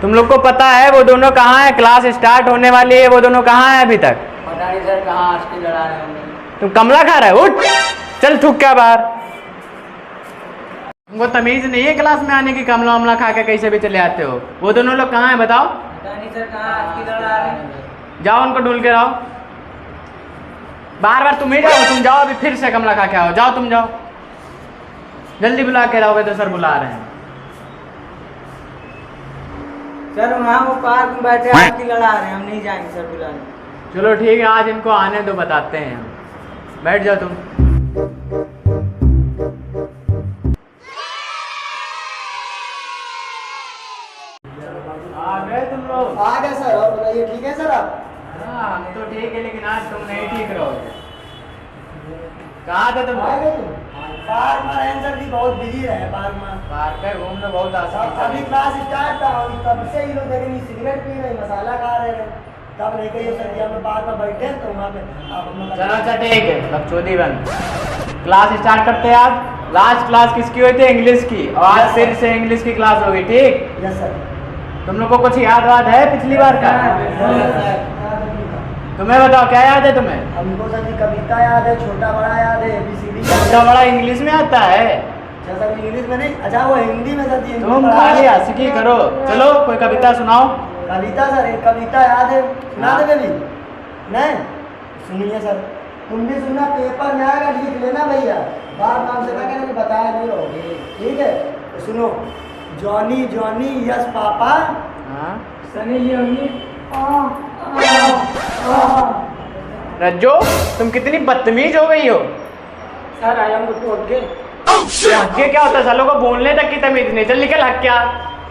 तुम लोग को पता है वो दोनों कहाँ है? क्लास स्टार्ट होने वाली है, वो दोनों कहाँ है अभी तक? पता नहीं सर, कहाँ आस्की लड़ा रहे होंगे। तुम कमला खा रहे हो? उठ, चल थूक क्या बाहर। तुमको तमीज नहीं है क्लास में आने की? कमला वमला खा के कैसे भी चले आते हो? वो दोनों लोग कहाँ है बताओ? पता नहीं सर, कहाँ आस्की लड़ा रहे हैं। जाओ उनको ढूंढ के लाओ। बार बार तुम ही जाओ, तुम जाओ अभी फिर से कमला खा के आओ। जाओ तुम जाओ, जल्दी बुला के लाओगे तो सर बुला रहे हैं। सर वहाँ वो पार्क में बैठे आस्की लड़ा रहे हैं, हम नहीं जाएंगे सर बुलाने। चलो ठीक है, आज इनको आने दो, बताते हैं हम। बैठ जाओ तुम। आ गए तुम लोग? आ गए सर, और बताइए ठीक है सर आप? हाँ हम तो ठीक है, लेकिन आज तुम नहीं ठीक रहोगे। कहाँ थे तुम? पार्क में रहें सर जी, बहुत बिजी रहे पार्क में। पार्क में घूमने बहुत आसान। अभी क्लास स्टार्ट था, अभी तब से ही लोग देखेंगे सिगरेट पी रहे, मसाला खा रहे हैं। तब नहीं कहिए सर जी, हम पार्क में बैठे तो वहाँ पे आप अपना चलो अच्छा ठीक है, बकचोदी बंद। क्लास स्टार्ट करते हैं आज। लास्ट क्लास किसकी हुई थी? इंग्लिश की। और आज फिर से इंग्लिश की क्लास होगी, ठीक? Yes sir. तुम लोग को कुछ याद वाद है पिछली बार का? तुम्हें बताओ, क्या याद है तुम्हें? हमको सर जी कविता याद है, छोटा बड़ा याद है, ABCD याद छोटा है। बड़ा इंग्लिश में आता है? अच्छा सर, इंग्लिश में नहीं, अच्छा वो हिंदी में सर जी। तुम खाली हंसकी करो। चलो कोई कविता सुनाओ। कविता सर, एक कविता याद है, सुना दे कभी? नहीं सुनिए सर, तुम भी सुनना, पेपर में आएगा लिख लेना भैया, बार नाम से कहना कि बताया नहीं रहोगे, ठीक है? तो सुनो, जॉनी जॉनी यस पापा, हाँ सनी लियोनी रज्जो, तुम कितनी बदतमीज हो गई हो। Sir I am too okay. हक्के क्या होता है? सालों को बोलने तक की तमीज नहीं। चल निकल हक्या।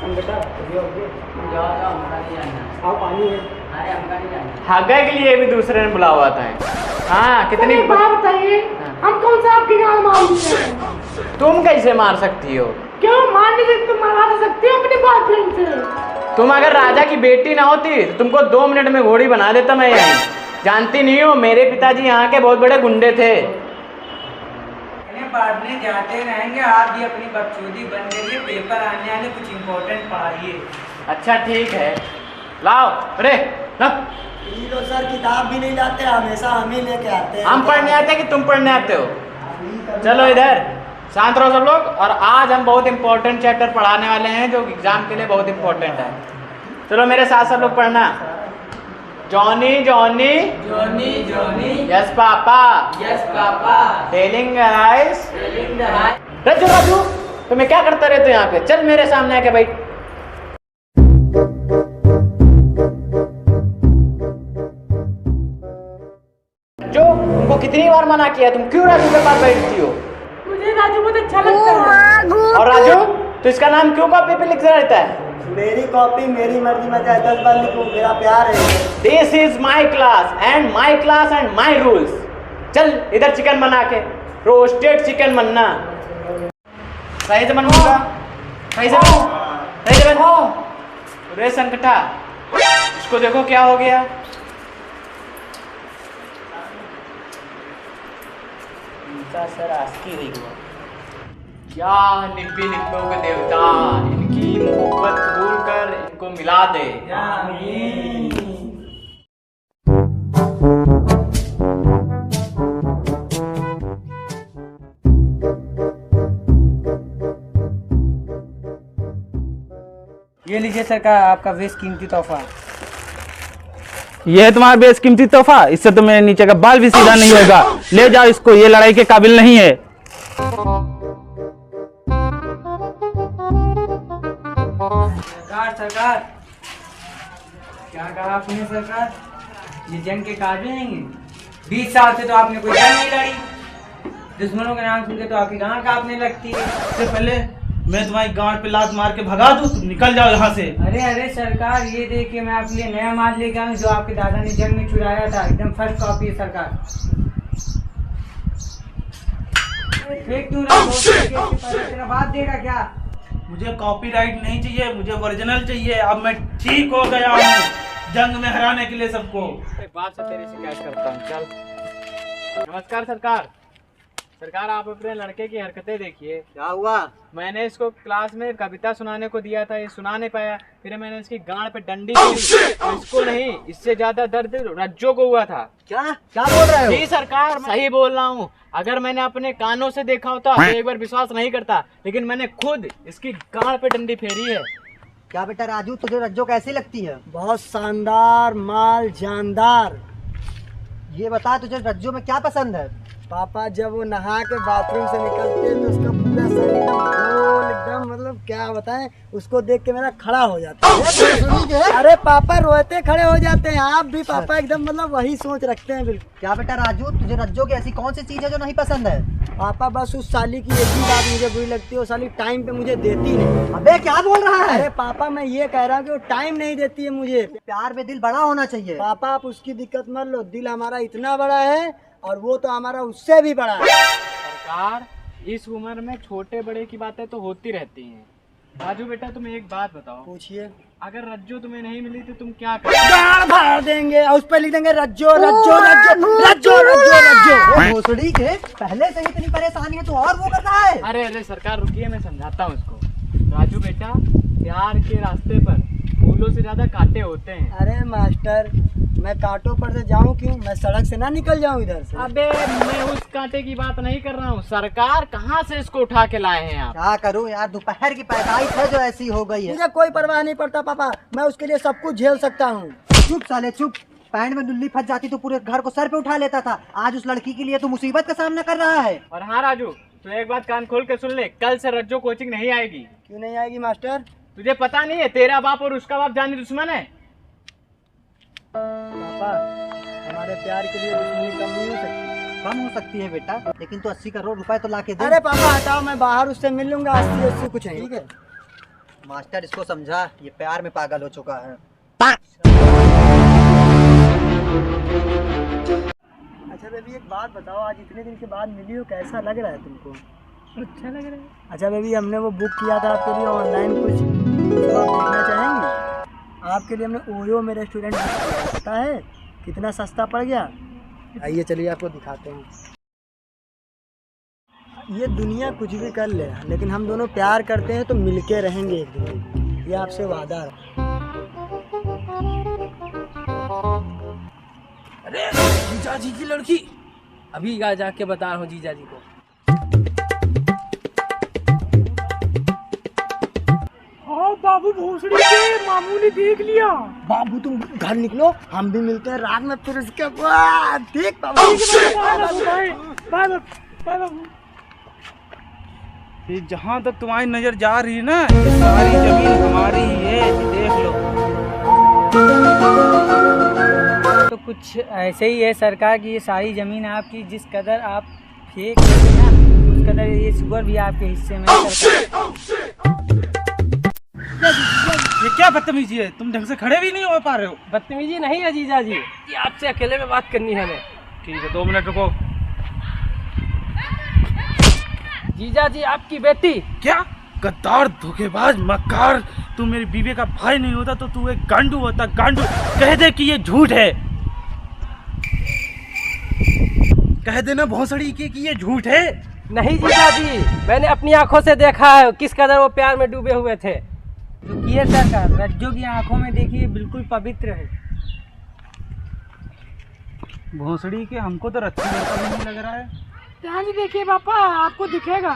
बेटा ओके, जाओ जाओ, हमका नहीं जाना। आओ पानी है। अरे हमका नहीं जाना। हग्गा के लिए भी दूसरे ने बुला हुआ था। हाँ कितनी बात बताइए, हम कौन सा आपकी गाल मार दिए हैं? तुम कैसे मार सकती हो? क्यों मार नहीं सकते? तुम मरवा सकती हो अपने बॉयफ्रेंड से। तुम अगर राजा की बेटी ना होती तो तुमको 2 मिनट में घोड़ी बना देता मैं यहाँ। जानती नहीं हो, मेरे पिताजी यहाँ के बहुत बड़े गुंडे थे। पढ़ने जाते रहेंगे, आप भी अपनी बकचोदी बन गई है। पेपर आने वाले, कुछ इम्पोर्टेंट पढ़ाइए। अच्छा ठीक है, लाओ। अरे लो सर, किताब भी नहीं लाते, हमेशा हम ही लेके आते हैं। हम पढ़ने आते हैं कि तुम पढ़ने आते हो? चलो इधर शांत रहो सब लोग। और आज हम बहुत इंपॉर्टेंट चैप्टर पढ़ाने वाले हैं जो एग्जाम के लिए बहुत इंपॉर्टेंट है। चलो मेरे साथ सब लोग पढ़ना। Johnny Johnny Johnny Johnny yes papa, yes papa, telling rice. Telling the high. Raju Raju, तुम्हें क्या करते रहते हो यहाँ पे? चल मेरे सामने आके भाई। जो तुमको कितनी बार मना किया, तुम क्यों राजू के पास बैठती हो? मुझे राजू बहुत अच्छा लगता है। और राजू तो इसका नाम क्यों कॉपी पे लिखता रहता है? मेरी कॉपी मेरी मर्जी में चाहे 10 बार लिखूं, मेरा प्यार है। This is my class and my rules. चल इधर चिकन बना के, रोस्टेड चिकन बनना। सही से बनूंगा, सही से बन, सही से बन। रे संकटा, इसको देखो क्या हो गया। सर आस्की रही हुआ। या निब्बे निब्बों के देवता, इनकी मोहब्बत कबूल कर इनको मिला दे। ये लीजिए सरकार, आपका बेशकीमती तोहफा। ये है तुम्हारा बेशकीमती तोहफा। इससे तो मेरे नीचे का बाल भी सीधा नहीं होगा। ले जाओ इसको, ये लड़ाई के काबिल नहीं है। सरकार क्या कहा आपने सरकार? ये जंग के काबिल नहीं है। 20 साल से तो आपने कोई जंग नहीं लड़ी। दुश्मनों के नाम सुन के तो आपकी गांड कांपने लगती है। इससे पहले मैं तुम्हारी गांड पे लात मार के भगा दूं, तुम निकल जाओ यहाँ से। अरे अरे सरकार, ये देखिए मैं आपके लिए नया माल लेके आऊँ जो आपके दादा ने जंग में चुराया था। एकदम फर्स्ट कॉपी है सरकार। फेंक क्यों रहा हो? तेरा बात देगा क्या? मुझे कॉपीराइट नहीं चाहिए, मुझे ओरिजिनल चाहिए। अब मैं ठीक हो गया हूँ जंग में हराने के लिए सबको। एक बात से तेरी शिकायत करता हूँ। चल। नमस्कार सरकार। सरकार आप अपने लड़के की हरकतें देखिए। क्या हुआ? मैंने इसको क्लास में कविता सुनाने को दिया था, ये सुना नहीं पाया। फिर मैंने इसकी गांड पे डंडी मारी। और इसको नहीं, इससे ज्यादा दर्द रज्जो को हुआ था। क्या क्या बोल रहे हो? जी सरकार, मैं सही बोल रहा हूँ। अगर मैंने अपने कानों से देखा होता तो एक बार विश्वास नहीं करता, लेकिन मैंने खुद इसकी गांड पे डंडी फेरी है। क्या बेटा राजू, तुझे रज्जो कैसी लगती है? बहुत शानदार, माल जानदार। ये बता, तुझे रज्जो में क्या पसंद है? पापा जब वो नहा के बाथरूम से निकलते हैं तो उसका पूरा शरीर एकदम गोल, एकदम मतलब क्या बताएं, उसको देख के मेरा खड़ा हो जाता है। अरे पापा रोते खड़े हो जाते हैं। आप भी पापा एकदम मतलब वही सोच रखते हैं बिल्कुल। क्या बेटा राजू, तुझे रज्जो की ऐसी कौन सी चीज है जो नहीं पसंद है? पापा बस उस साली की एक ही बात मुझे बुरी लगती है, वो साली टाइम पे मुझे देती नहीं। अबे क्या बोल रहा है? अरे पापा मैं ये कह रहा हूँ कि वो टाइम नहीं देती है मुझे। प्यार में दिल बड़ा होना चाहिए। पापा आप उसकी दिक्कत मत लो, दिल हमारा इतना बड़ा है और वो तो हमारा उससे भी बड़ा है। सरकार, इस उम्र में छोटे बड़े की बातें तो होती रहती हैं। राजू बेटा, तुम्हें एक बात बताओ। पूछिए। अगर रज्जो तुम्हें नहीं मिली तो तुम क्या करोगे? गाड़ फाड़ देंगे और उस पर लिख देंगे रज्जो रज्जो रज्जो रज्जो रज्जो रज्जो। भोसड़ी के पहले से ही इतनी परेशानी है तो और वो कर रहा है। अरे अरे सरकार रुकिए, मैं समझाता हूँ इसको। राजू बेटा, प्यार के रास्ते पर फूलों से ज्यादा कांटे होते हैं। अरे मास्टर, मैं कांटों पर से जाऊं क्यों? मैं सड़क से ना निकल जाऊं इधर से। अबे मैं उस कांटे की बात नहीं कर रहा हूँ। सरकार, कहाँ से इसको उठा के लाए हैं आप? क्या करूं यार, दोपहर की पैदाइश है जो ऐसी हो गई है। मुझे कोई परवाह नहीं पड़ता पापा, मैं उसके लिए सब कुछ झेल सकता हूँ। चुप साले चुप। पैंट में दुल्ली फंस जाती तो पूरे घर को सर पे उठा लेता था। आज उस लड़की के लिए तो मुसीबत का सामना कर रहा है। और हाँ राजू, तो एक बात कान खोल के सुन ले, कल से रज्जो कोचिंग नहीं आएगी। क्यों नहीं आएगी मास्टर? तुझे पता नहीं है, तेरा बाप और उसका बाप जानी दुश्मन है। पापा, हमारे प्यार के लिए दुश्मनी कम नहीं हो सकती? कम हो सकती है बेटा, लेकिन तो 80 करोड़ रुपए तो लाके दे। अरे पापा हटाओ, मैं बाहर उससे मिल लूंगा। 80 कुछ है, ठीक है? मास्टर इसको समझा, ये प्यार में पागल हो चुका है। अच्छा बेबी एक बात बताओ, आज इतने दिन के बाद मिली हो, कैसा लग रहा है तुमको? अच्छा लग रहा है। अच्छा बेबी, हमने वो बुक किया था आपके लिए ऑनलाइन, कुछ उसको आप देखना चाहेंगे? आपके लिए हमने ओयो में रेस्टोरेंट पता है कितना सस्ता पड़ गया? आइए चलिए आपको दिखाते हैं। ये दुनिया कुछ भी कर ले, लेकिन हम दोनों प्यार करते हैं तो मिलके रहेंगे एक दिन, ये आपसे वादा है। अरे जीजा जी की लड़की, अभी जाके बता रहा हूँ जीजा जी को। हाँ बाबू, भोसड़ी के मामू ने देख लिया। बाबू तुम घर निकलो, हम भी मिलते हैं रात में फिर उसके बाद। ठीक बाबू। बाय बाय बाबू। ये जहाँ तक तुम्हारी नजर जा रही है ना, ये सारी जमीन हमारी ही है, देख लो। तो कुछ ऐसे ही है सरकार की, ये सारी ज़मीन आपकी, जिस कदर आप फेंक रहे हैं ना उस कदर ये शुगर भी आपके हिस्से में है सरकार। ये क्या बदतमीजी है, तुम ढंग से खड़े भी नहीं हो पा रहे हो। बदतमीजी नहीं है जीजा जी, ये आपसे अकेले में बात करनी है हमें। ठीक है 2 मिनट रुको। जीजा जी आपकी बेटी। क्या गद्दार, धोखेबाज, मक्कार, तू मेरी बीवी का भाई नहीं होता तो तू एक गांडू होता। गांडू, कह दे कि ये झूठ है, कह देना भोसड़ी की कि ये झूठ है। नहीं जीजा जी, मैंने अपनी आंखों से देखा है किस कदर वो प्यार में डूबे हुए थे। रुकिए सरकार, रज्जो की आंखों में देखिए बिल्कुल पवित्र है। भोसड़ी के हमको तो रच्ची लड़का भी नहीं लग रहा है। ध्यान से देखिए पापा, आपको दिखेगा।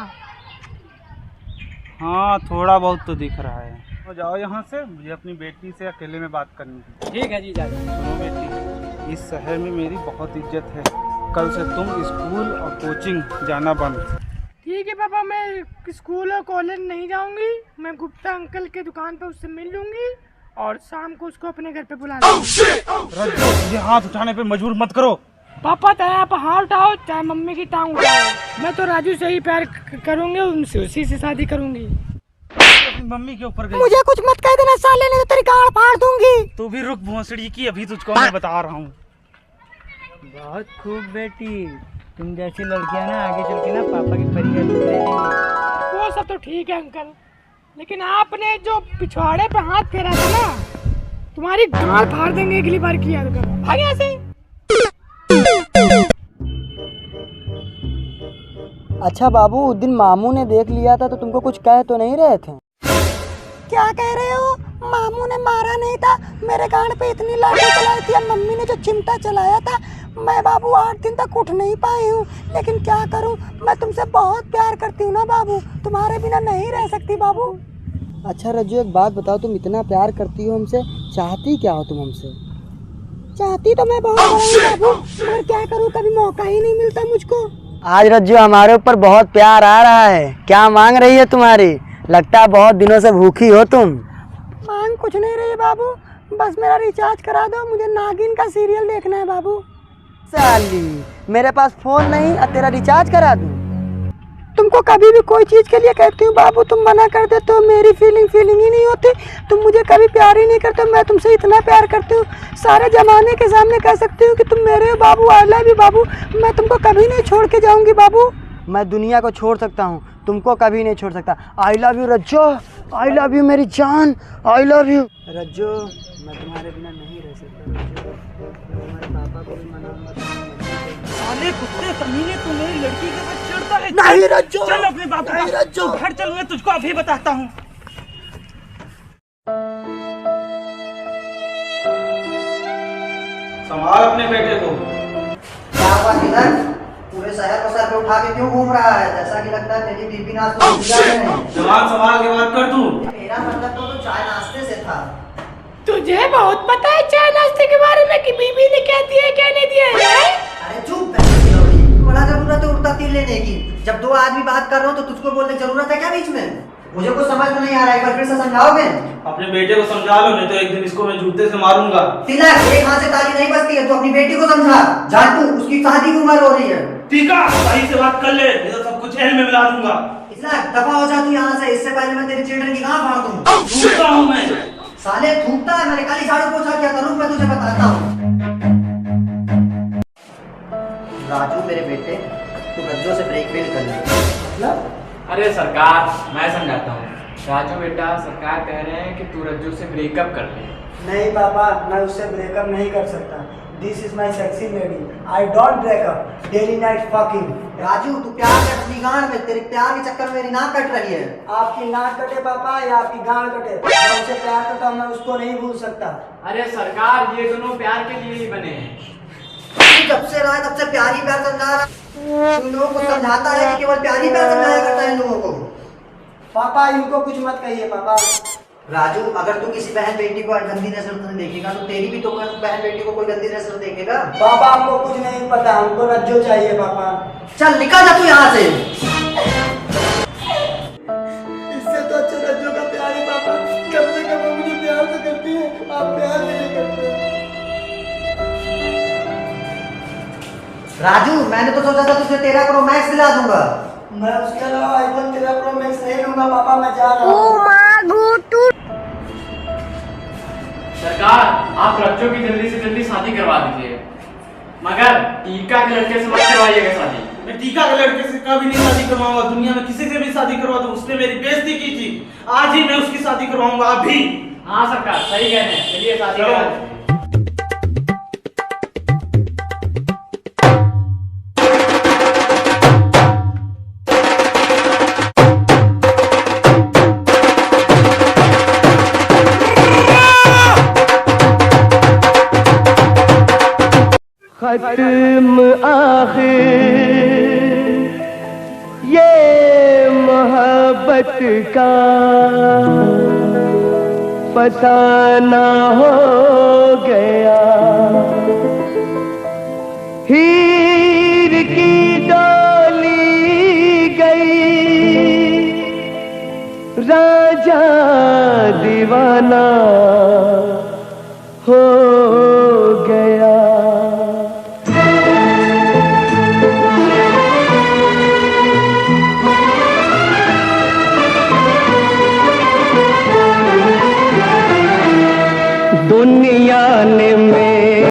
हाँ थोड़ा बहुत तो दिख रहा है। तो जाओ यहाँ से, मुझे अपनी बेटी से अकेले में बात करनी है। ठीक है जीजा जी। सुनो बेटी, इस शहर में मेरी बहुत इज्जत है, कल से तुम स्कूल और कोचिंग जाना बंद। ठीक है पापा, मैं स्कूल और कॉलेज नहीं जाऊंगी। मैं गुप्ता अंकल के दुकान पे उससे मिल लूंगी और शाम को उसको अपने घर पे बुला लूंगी। रज्जो, मुझे हाथ उठाने पे मजबूर मत करो। पापा चाहे आप हाथ उठाओ चाहे मम्मी की टांग उठाओ, मैं तो राजू से ही प्यार करूंगी, उनसे उसी से शादी करूंगी। अपनी मम्मी के ऊपर गई। मुझे कुछ मत कह देना साले, नहीं तो तेरी गाड़ फाड़ दूंगी। तू भी रुक भोसड़ी की, अभी तुझको मैं बता रहा हूँ। बहुत खूब बेटी, तुम जैसी लड़कियां ना आगे चल के ना पापा की परिवार ले लेंगे। वो सब तो ठीक है अंकल, लेकिन आपने जो पिछवाड़े पे हाथ फेरा था ना, तुम्हारी गाड़ फाड़ देंगे अगली बार किया तो। भाग यहाँ से। अच्छा बाबू, उस दिन मामू ने देख लिया था तो तुमको कुछ कह तो नहीं रहे थे? क्या कह रहे हो? मामू ने मारा नहीं था, मेरे गांड पे इतनी लाठी चलाई थी, और मम्मी ने जो चिमटा चलाया था, मैं बाबू 8 दिन तक उठ नहीं पाई हूँ। लेकिन क्या करूँ, मैं तुमसे बहुत प्यार करती हूँ ना बाबू, तुम्हारे बिना नहीं रह सकती बाबू। अच्छा रज्जू, एक बात बताओ, तुम इतना प्यार करती हो हमसे, चाहती क्या हो तुम हमसे? चाहती तो मैं बहुत हूँ बाबू, मगर क्या करूँ, कभी मौका ही नहीं मिलता मुझको। आज रज्जू हमारे ऊपर बहुत प्यार आ रहा है। क्या मांग रही है तुम्हारी? लगता है बहुत दिनों से भूखी हो तुम। मांग कुछ नहीं रही है बाबू, बस मेरा रिचार्ज करा दो, मुझे नागिन का सीरियल देखना है बाबू। साली, मेरे पास फोन नहीं और तेरा रिचार्ज करा दूं? तुमको कभी भी कोई चीज़ के लिए कहती हूँ बाबू, तुम मना कर देते हो। मेरी फीलिंग ही नहीं होती, तुम मुझे कभी प्यार ही नहीं करते। मैं तुमसे इतना प्यार करती हूँ, सारे जमाने के सामने कह सकती हूँ कि तुम मेरे हो बाबू। आई लव यू बाबू, मैं तुमको कभी नहीं छोड़ के जाऊँगी बाबू। मैं दुनिया को छोड़ सकता हूँ, तुमको कभी नहीं छोड़ सकता। I love you Rajjo, I love you मेरी जान, आई लव यू रज्जो। मैं तुम्हारे बिना नहीं रह सकता रज्जो, तुम्हारे पापा को भी मनाऊंगा। साले कुत्ते कमीने, तू मेरी लड़की के साथ चिढ़ता है। नहीं रज्जो, चल अपने बाप नहीं रज्जो, घर चल, मैं तुझको अभी बताता हूँ। संभाल अपने बेटे को। क्या हुआ किधर? पूरे शहर को सर पे उठा के क्यों घूम रहा है? जैसा कि लगता है तेरी बीबी नाश्ते में भूला है। जवान संभाल के बात कर तू। मेरा मतलब तो चाय नाश्ते से था। तुझे बहुत पता है चाय नाश्ते के बारे में कि बीबी ने क्या दिया है क्या नहीं दिया है? अरे चुप बहन लोड़ी, बड़ा जरूरत है उड़ता तिल लेने की। जब दो आदमी बात कर रहे हो तो तुझको बोलने की जरूरत है क्या बीच में? मुझे कुछ समझ में नहीं आ रहा है, एक बार फिर से समझाओगे? अपने बेटे को समझा लो, नहीं तो एक दिन इसको मैं जूते से मारूंगा। तिलक, एक हाथ से ताली नहीं बजती है, तो अपनी बेटी को समझा। जानू, उसकी शादी की उम्र हो रही है। ठीक है, सही से बात कर ले, नहीं तो सब कुछ एल में मिला दूंगा। तिलक, दफा हो जा तू यहाँ से, इससे पहले मैं तेरी चिल्ड्रन की कहाँ फाड़ दूँ। झूठा हूँ मैं। साले थूकता है, मैंने कल ही झाड़ू पोछा किया था, रुक मैं तुझे बताता हूँ। राजू मेरे बेटे, तू रज्जो से ब्रेक फेल कर ले। मतलब? अरे सरकार, मैं समझाता हूँ। राजू बेटा, सरकार कह रहे हैं कि तू रज्जू से ब्रेकअप कर ले। नहीं पापा, मैं उससे ब्रेकअप नहीं कर सकता। This is my sexy lady, I don't breakup, daily night fucking. Raju, तू प्यार कर अपनी गांड में, तेरे प्यार के चक्कर में मेरी नाक कट रही है। आपकी नाक कटे पापा या आपकी गांड कटे, मैं उससे प्यार करता हूँ, मैं उसको नहीं भूल सकता। अरे सरकार, ये दोनों प्यार के लिए ही बने हैं। जब से रहा तब से प्यार ही प्यार समझा रहा। तुम लोगों को समझाता है कि केवल प्यार ही प्यार समझाया करता है इन लोगों को। पापा, इनको कुछ मत कहिए पापा। राजू, अगर तू किसी बहन बेटी को गंदी नजर से देखेगा तो तेरी भी तो बहन बेटी को कोई गंदी नजर से देखेगा। पापा, हमको कुछ नहीं पता, हमको रज्जो चाहिए पापा। चल निकल जा तू यहाँ से। इससे तो अच्छा रज्जो का प्यार है पापा, कम से कम वो मुझे प्यार तो करती है, आप प्यार नहीं करते। राजू, मैंने तो सोचा था तुझे 13 प्रो मैक्स दिला दूंगा। मैं उसके अलावा आईफोन 13 प्रो मैक्स नहीं लूंगा पापा, मैं जा रहा हूँ। सरकार, आप रज्जो की जल्दी से जल्दी शादी करवा दीजिए, मगर टीका के लड़के से मत करवाइएगा शादी। मैं टीका के लड़के से कभी नहीं शादी करवाऊंगा, दुनिया में किसी से भी शादी करवा दूं। उसने मेरी बेइज्जती की थी, आज ही मैं उसकी शादी करवाऊंगा, अभी। हाँ सरकार, सही कह रहे हैं, चलिए शादी करा दीजिए। खत्म आखिर ये मोहब्बत का फसाना हो गया। हीर की डोली गई, राजा दीवाना हो गया। दुनिया ने